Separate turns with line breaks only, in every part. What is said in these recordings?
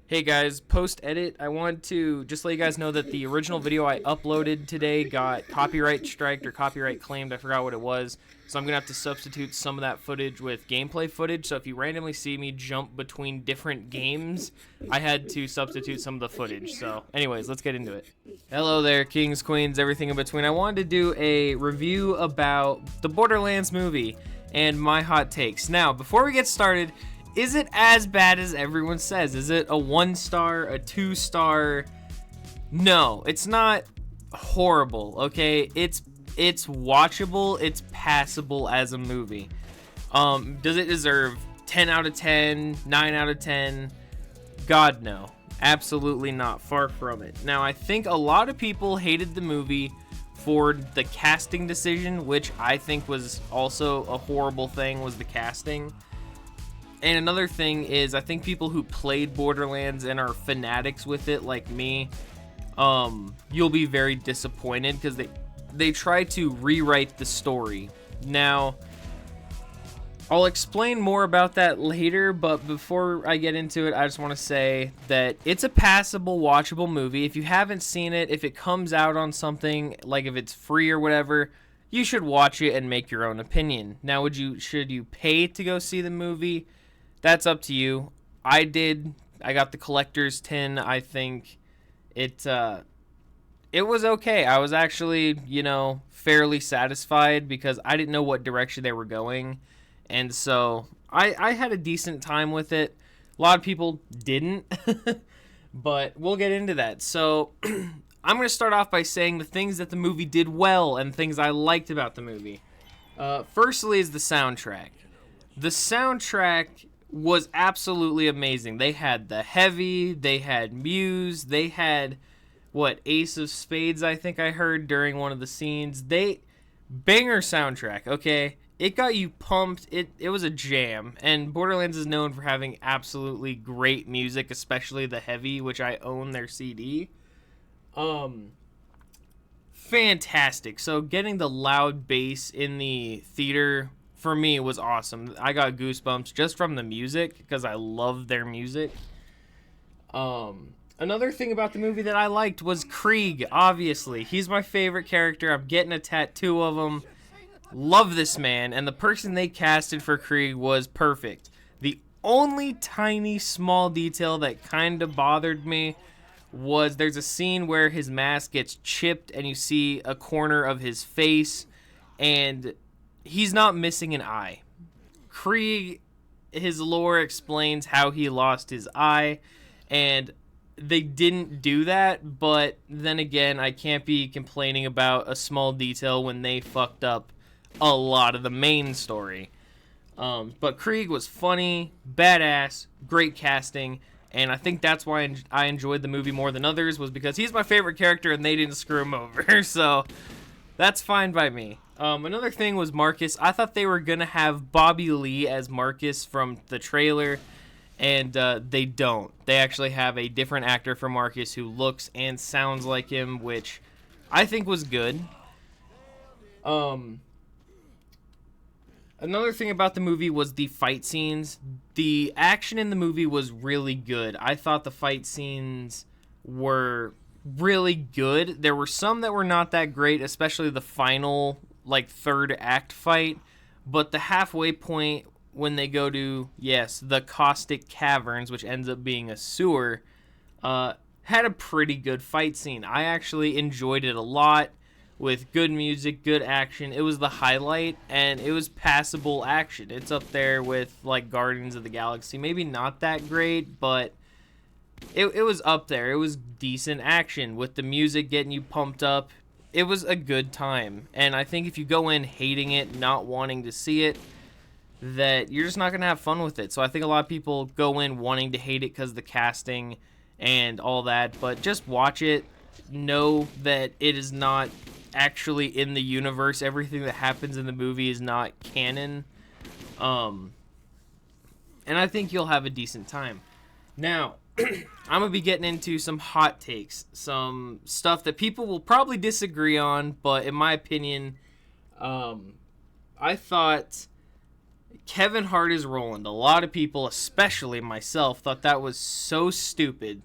Hey guys, post-edit, I want to just let you guys know that the original video I uploaded today got copyright striked or copyright claimed. I forgot what it was. So I'm going to have to substitute some of that footage with gameplay footage. So if you randomly see me jump between different games, I had to substitute some of the footage. So anyways, let's get into it. Hello there, kings, queens, everything in between. I wanted to do a review about the Borderlands movie and my hot takes. Now, before we get started, is it as bad as everyone says? Is it a 1-star, a 2-star? No, it's not horrible, okay? It's watchable, it's passable as a movie. Does it deserve 10 out of 10, 9 out of 10? God, no. Absolutely not. Far from it. Now, I think a lot of people hated the movie for the casting decision, which I think was also a horrible thing, was the casting. And another thing is, I think people who played Borderlands and are fanatics with it, like me, you'll be very disappointed because they try to rewrite the story. Now, I'll explain more about that later, but before I get into it, I just want to say that it's a passable, watchable movie. If you haven't seen it, if it comes out on something, like if it's free or whatever, you should watch it and make your own opinion. Now, should you pay to go see the movie? That's up to you. I did. I got the collector's tin. I think it was okay. I was actually, fairly satisfied because I didn't know what direction they were going. And so I had a decent time with it. A lot of people didn't, but we'll get into that. So I'm going to start off by saying the things that the movie did well and things I liked about the movie. Firstly is the soundtrack. The soundtrack was absolutely amazing. They had the Heavy, they had Muse, they had Ace of Spades, I think I heard during one of the scenes. Banger soundtrack, okay? It got you pumped. It was a jam. And Borderlands is known for having absolutely great music, especially the Heavy, which I own their CD. Fantastic. So getting the loud bass in the theater for me was awesome. I got goosebumps just from the music because I love their music. Another thing about the movie that I liked was Krieg, obviously. He's my favorite character. I'm getting a tattoo of him. Love this man, and the person they casted for Krieg was perfect. The only tiny small detail that kind of bothered me was there's a scene where his mask gets chipped and you see a corner of his face, and he's not missing an eye. Krieg, his lore explains how he lost his eye, and they didn't do that, but then again, I can't be complaining about a small detail when they fucked up a lot of the main story. But Krieg was funny, badass, great casting, and I think that's why I enjoyed the movie more than others, was because he's my favorite character and they didn't screw him over, so that's fine by me. Another thing was Marcus. I thought they were going to have Bobby Lee as Marcus from the trailer, and they don't. They actually have a different actor for Marcus who looks and sounds like him, which I think was good. Another thing about the movie was the fight scenes. The action in the movie was really good. I thought the fight scenes were really good. There were some that were not that great, especially the final, third act fight. But the halfway point when they go to, the Caustic Caverns, which ends up being a sewer, had a pretty good fight scene. I actually enjoyed it a lot. With good music, good action. It was the highlight, and it was passable action. It's up there with, Guardians of the Galaxy. Maybe not that great, but it was up there. It was decent action with the music getting you pumped up. It was a good time, and I think if you go in hating it, not wanting to see it, that you're just not going to have fun with it. So I think a lot of people go in wanting to hate it because of the casting and all that, but just watch it. Know that it is not actually in the universe. Everything that happens in the movie is not canon. And I think you'll have a decent time. Now, I'm going to be getting into some hot takes. Some stuff that people will probably disagree on, but in my opinion, I thought Kevin Hart as Roland. A lot of people, especially myself, thought that was so stupid.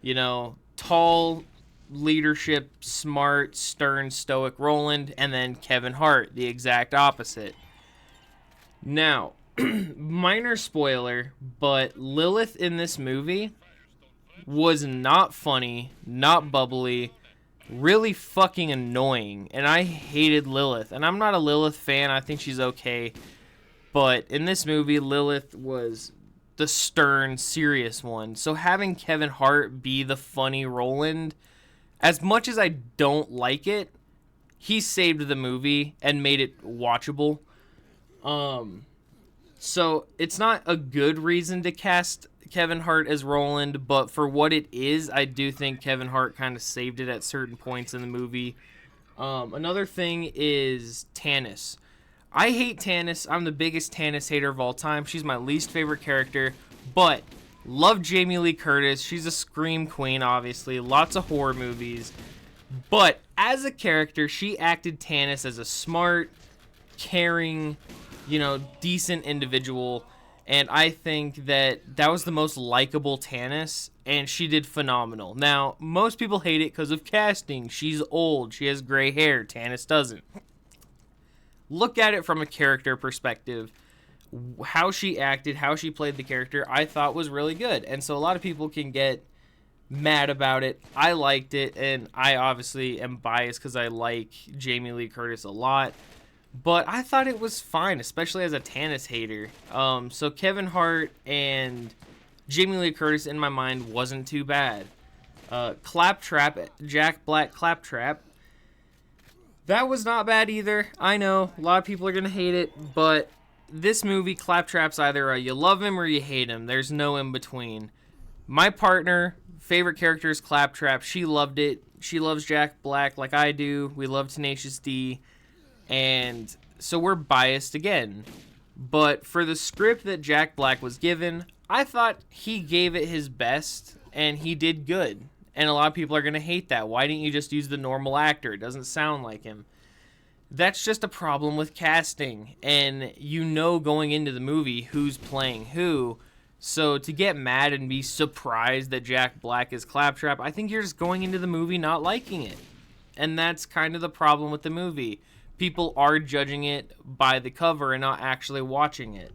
You know, tall, leadership, smart, stern, stoic Roland, and then Kevin Hart, the exact opposite. Now, minor spoiler, but Lilith in this movie was not funny, not bubbly, really fucking annoying, and I hated Lilith. And I'm not a Lilith fan, I think she's okay, but in this movie, Lilith was the stern, serious one. So having Kevin Hart be the funny Roland, as much as I don't like it, he saved the movie and made it watchable. So it's not a good reason to cast Kevin Hart as Roland, but for what it is, I do think Kevin Hart kind of saved it at certain points in the movie. Another thing is Tannis. I hate Tannis. I'm the biggest Tannis hater of all time. She's my least favorite character, but love Jamie Lee Curtis. She's a scream queen, obviously. Lots of horror movies. But as a character, she acted Tannis as a smart, caring, you know, decent individual. And I think that that was the most likable Tannis, and she did phenomenal. Now, most people hate it because of casting. She's old. She has gray hair. Tannis doesn't. Look at it from a character perspective. How she acted, how she played the character, I thought was really good. And so a lot of people can get mad about it. I liked it, and I obviously am biased because I like Jamie Lee Curtis a lot. But I thought it was fine, especially as a Tannis hater. So Kevin Hart and Jamie Lee Curtis, in my mind, wasn't too bad. Claptrap, Jack Black Claptrap, that was not bad either. I know, a lot of people are going to hate it, but this movie, Claptrap's either you love him or you hate him. There's no in between. My partner, favorite character is Claptrap. She loved it. She loves Jack Black like I do. We love Tenacious D. And so we're biased again. But for the script that Jack Black was given, I thought he gave it his best, and he did good. And a lot of people are going to hate that. Why didn't you just use the normal actor? It doesn't sound like him. That's just a problem with casting. And you know going into the movie who's playing who. So to get mad and be surprised that Jack Black is Claptrap, I think you're just going into the movie not liking it. And that's kind of the problem with the movie. People are judging it by the cover and not actually watching it.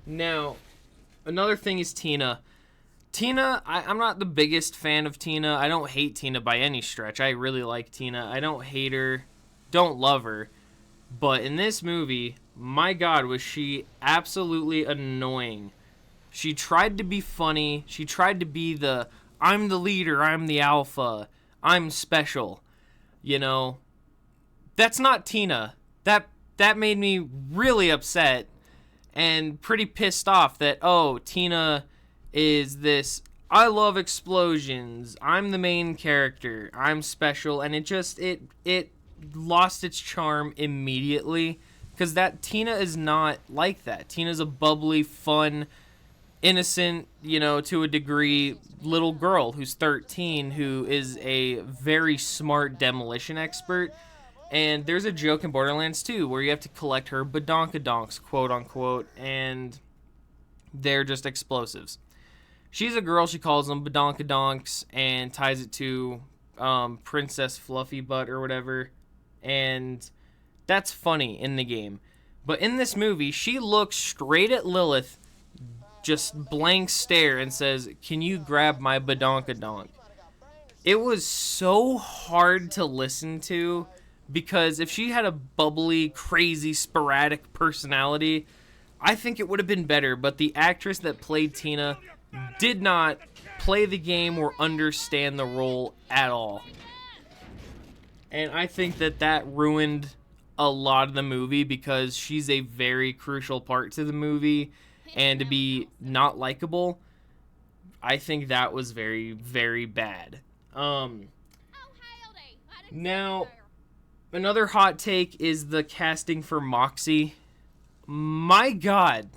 Now, another thing is Tina. Tina, I'm not the biggest fan of Tina. I don't hate Tina by any stretch. I really like Tina. I don't hate her, don't love her. But in this movie, my God, was she absolutely annoying. She tried to be funny. She tried to be the, I'm the leader, I'm the alpha, I'm special. You know, that's not Tina. That made me really upset and pretty pissed off that, oh, Tina is this, I love explosions, I'm the main character, I'm special, and it lost its charm immediately, because that Tina is not like that. Tina's a bubbly, fun, innocent, you know, to a degree, little girl who's 13 who is a very smart demolition expert. And there's a joke in Borderlands 2 where you have to collect her badonkadonks, quote unquote, and they're just explosives. She's a girl, she calls them badonkadonks and ties it to Princess Fluffy Butt or whatever, and that's funny in the game. But in this movie, she looks straight at Lilith, just blank stare, and says, can you grab my badonkadonk? It was so hard to listen to, because if she had a bubbly, crazy, sporadic personality, I think it would have been better. But the actress that played Tina did not play the game or understand the role at all. And I think that ruined a lot of the movie, because she's a very crucial part to the movie. And to be not likable, I think that was very, very bad. Now, another hot take is the casting for Moxie. My God.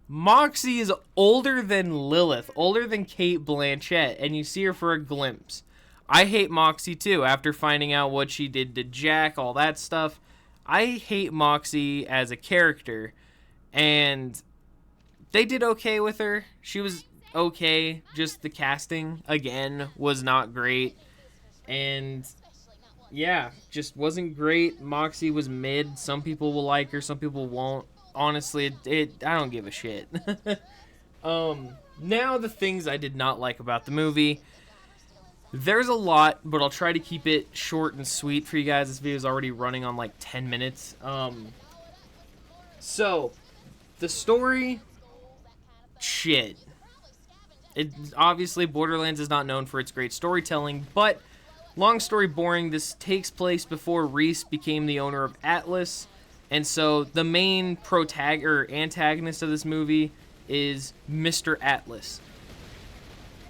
Moxie is older than Lilith, older than Cate Blanchett, and you see her for a glimpse. I hate Moxie too, after finding out what she did to Jack, all that stuff. I hate Moxie as a character, and they did okay with her. She was okay. Just the casting, again, was not great. And yeah, just wasn't great. Moxie was mid. Some people will like her, some people won't. Honestly, I don't give a shit. Now the things I did not like about the movie. There's a lot, but I'll try to keep it short and sweet for you guys. This video is already running on like 10 minutes. So, the story, shit. Obviously, Borderlands is not known for its great storytelling, but long story boring, this takes place before Reese became the owner of Atlas, and so the main antagonist of this movie is Mr. Atlas.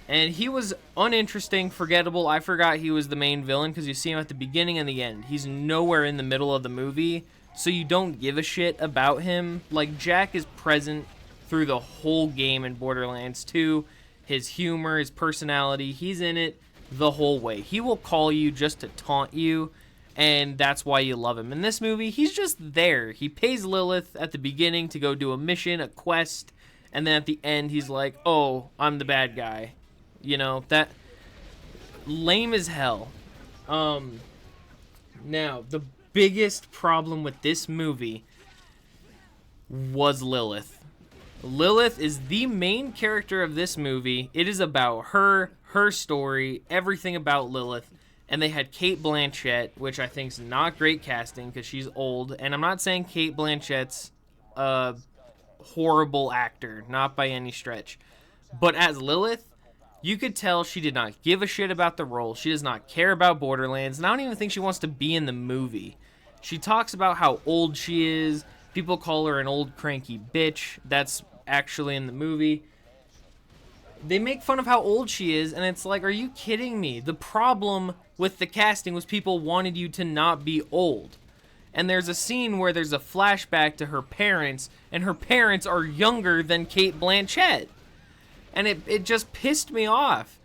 And he was uninteresting, forgettable. I forgot he was the main villain because you see him at the beginning and the end. He's nowhere in the middle of the movie, so you don't give a shit about him. Like, Jack is present through the whole game in Borderlands 2. His humor, his personality, he's in it the whole way. He will call you just to taunt you, and that's why you love him. In this movie, he's just there. He pays Lilith at the beginning to go do a mission, a quest, and then at the end, he's like, oh, I'm the bad guy. You know, that lame as hell. Now, the biggest problem with this movie was Lilith. Lilith is the main character of this movie. It is about her story, everything about Lilith. And they had Cate Blanchett, which I think is not great casting because she's old. And I'm not saying Cate Blanchett's a horrible actor, not by any stretch. But as Lilith, you could tell she did not give a shit about the role. She does not care about Borderlands, and I don't even think she wants to be in the movie. She talks about how old she is. People call her an old cranky bitch. That's actually in the movie. They make fun of how old she is, and it's like, are you kidding me? The problem with the casting was people wanted you to not be old. And there's a scene where there's a flashback to her parents, and her parents are younger than Cate Blanchett. And it just pissed me off.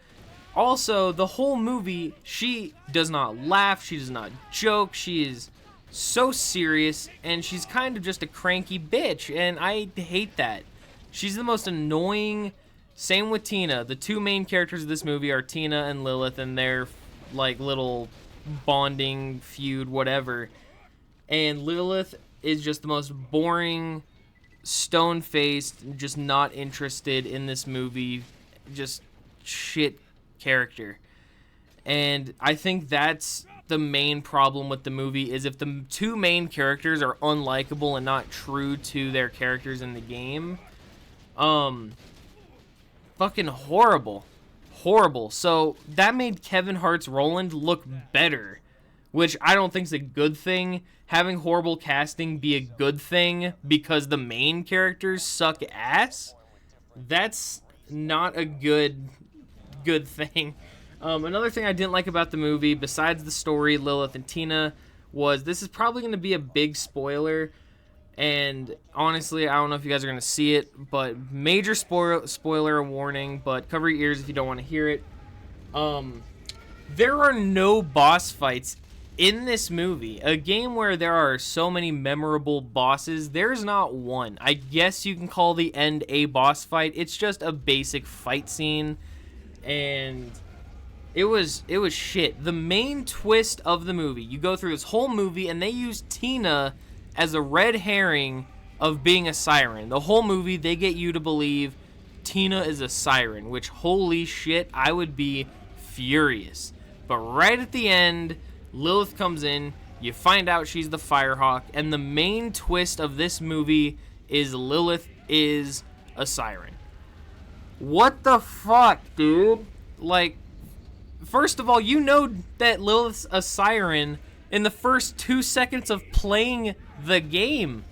Also, the whole movie, she does not laugh, she does not joke, she is so serious, and she's kind of just a cranky bitch, and I hate that. She's the most annoying. Same with Tina. The two main characters of this movie are Tina and Lilith, and their like little bonding feud, whatever. And Lilith is just the most boring, stone-faced, just not interested in this movie, just shit character. And I think that's the main problem with the movie, is if the two main characters are unlikable and not true to their characters in the game, fucking horrible. So that made Kevin Hart's Roland look better, which I don't think is a good thing. Having horrible casting be a good thing because the main characters suck ass, that's not a good thing. Another thing I didn't like about the movie, besides the story, Lilith and Tina, was this is probably going to be a big spoiler. And honestly, I don't know if you guys are going to see it, but major spoiler warning, but cover your ears if you don't want to hear it. There are no boss fights in this movie. A game where there are so many memorable bosses, there's not one. I guess you can call the end a boss fight. It's just a basic fight scene, and it was shit. The main twist of the movie, you go through this whole movie, and they use Tina as a red herring of being a siren. The whole movie, they get you to believe Tina is a siren, which, holy shit, I would be furious. But right at the end, Lilith comes in, you find out she's the Firehawk, and the main twist of this movie is Lilith is a siren. What the fuck, dude? Like, first of all, you know that Lilith's a siren in the first 2 seconds of playing the game.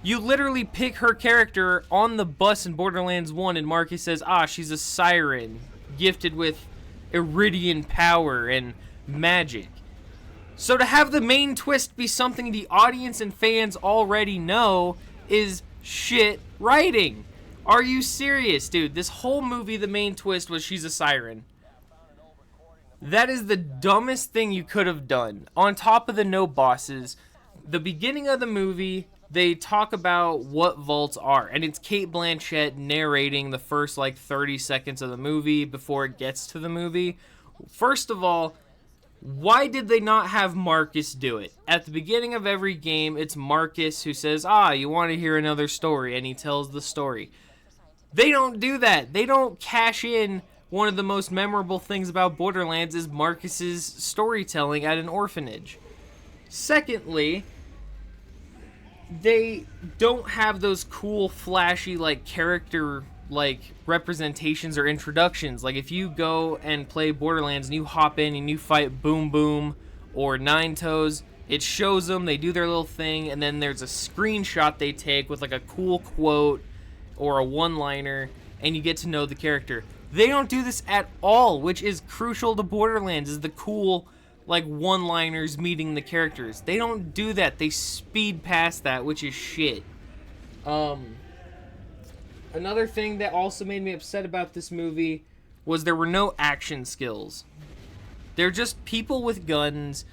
You literally pick her character on the bus in Borderlands 1, and Marky says, she's a siren, gifted with Iridian power and magic. So to have the main twist be something the audience and fans already know is shit writing. Are you serious, dude? This whole movie, the main twist was she's a siren. That is the dumbest thing you could have done. On top of the no bosses, the beginning of the movie, they talk about what vaults are, and it's Cate Blanchett narrating the first like 30 seconds of the movie before it gets to the movie. First of all, why did they not have Marcus do it? At the beginning of every game, it's Marcus who says, you want to hear another story, and he tells the story. They don't do that. They don't cash in. One of the most memorable things about Borderlands is Marcus's storytelling at an orphanage. Secondly, they don't have those cool, flashy, like, character, like, representations or introductions. Like, if you go and play Borderlands and you hop in and you fight Boom Boom or Nine Toes, it shows them, they do their little thing, and then there's a screenshot they take with, like, a cool quote or a one-liner, and you get to know the character. They don't do this at all, which is crucial to Borderlands, is the cool, like, one-liners meeting the characters. They don't do that. They speed past that, which is shit. Another thing that also made me upset about this movie was there were no action skills. They're just people with guns,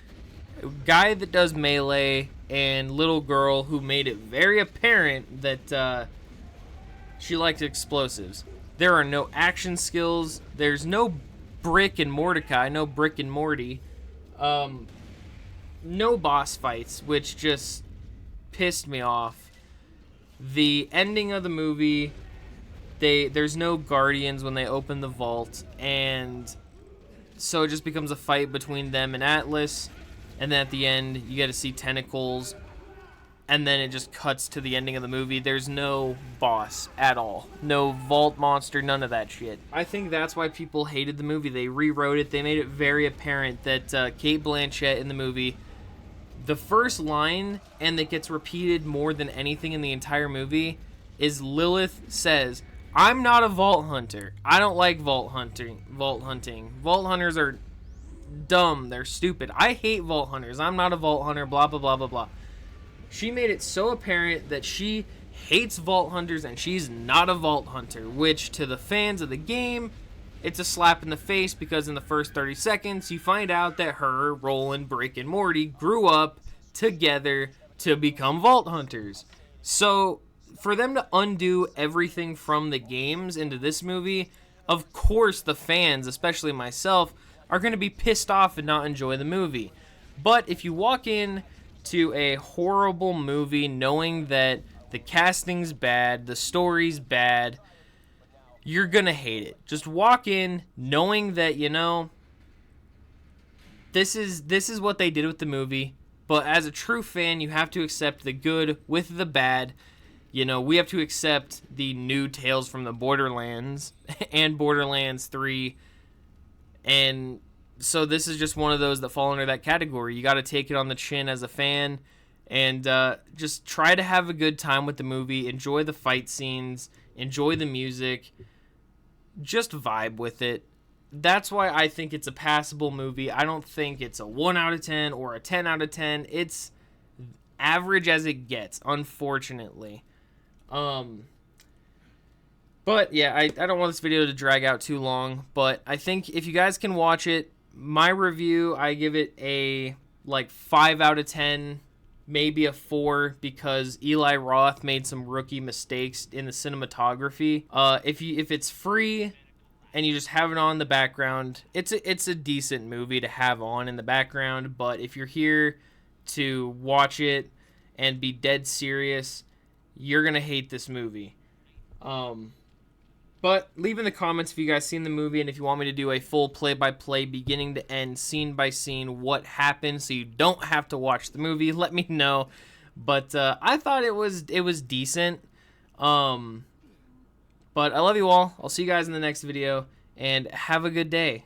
a guy that does melee, and little girl who made it very apparent that she liked explosives. There are no action skills. There's no Brick and Mordecai, no Brick and Morty. No boss fights, which just pissed me off. The ending of the movie, there's no guardians when they open the vault, and so it just becomes a fight between them and Atlas, and then at the end you get to see tentacles, and then it just cuts to the ending of the movie. There's no boss at all. No vault monster, none of that shit. I think that's why people hated the movie. They rewrote it. They made it very apparent that Cate Blanchett in the movie, the first line, and that gets repeated more than anything in the entire movie, is Lilith says, "I'm not a vault hunter. I don't like vault hunting. Vault hunters are dumb. They're stupid. I hate vault hunters. I'm not a vault hunter, blah, blah, blah, blah, blah." She made it so apparent that she hates vault hunters and she's not a vault hunter, which to the fans of the game, it's a slap in the face, because in the first 30 seconds, you find out that her, Roland, Brick, and Morty grew up together to become vault hunters. So for them to undo everything from the games into this movie, of course the fans, especially myself, are going to be pissed off and not enjoy the movie. But if you walk in to a horrible movie knowing that the casting's bad, the story's bad, you're gonna hate it. Just walk in knowing that, you know, this is what they did with the movie, but as a true fan, you have to accept the good with the bad. You know, we have to accept the new Tales from the Borderlands and Borderlands 3, and so this is just one of those that fall under that category. You got to take it on the chin as a fan, and just try to have a good time with the movie. Enjoy the fight scenes. Enjoy the music. Just vibe with it. That's why I think it's a passable movie. I don't think it's a 1 out of 10 or a 10 out of 10. It's average as it gets, unfortunately. But yeah, I don't want this video to drag out too long, but I think if you guys can watch it, my review, I give it a like 5 out of 10, maybe a 4, because Eli Roth made some rookie mistakes in the cinematography. If it's free and you just have it on in the background, it's a decent movie to have on in the background. But if you're here to watch it and be dead serious, you're gonna hate this movie. But leave in the comments if you guys seen the movie, and if you want me to do a full play-by-play, beginning to end, scene by scene, what happened, so you don't have to watch the movie, let me know. But I thought it was decent. But I love you all. I'll see you guys in the next video, and have a good day.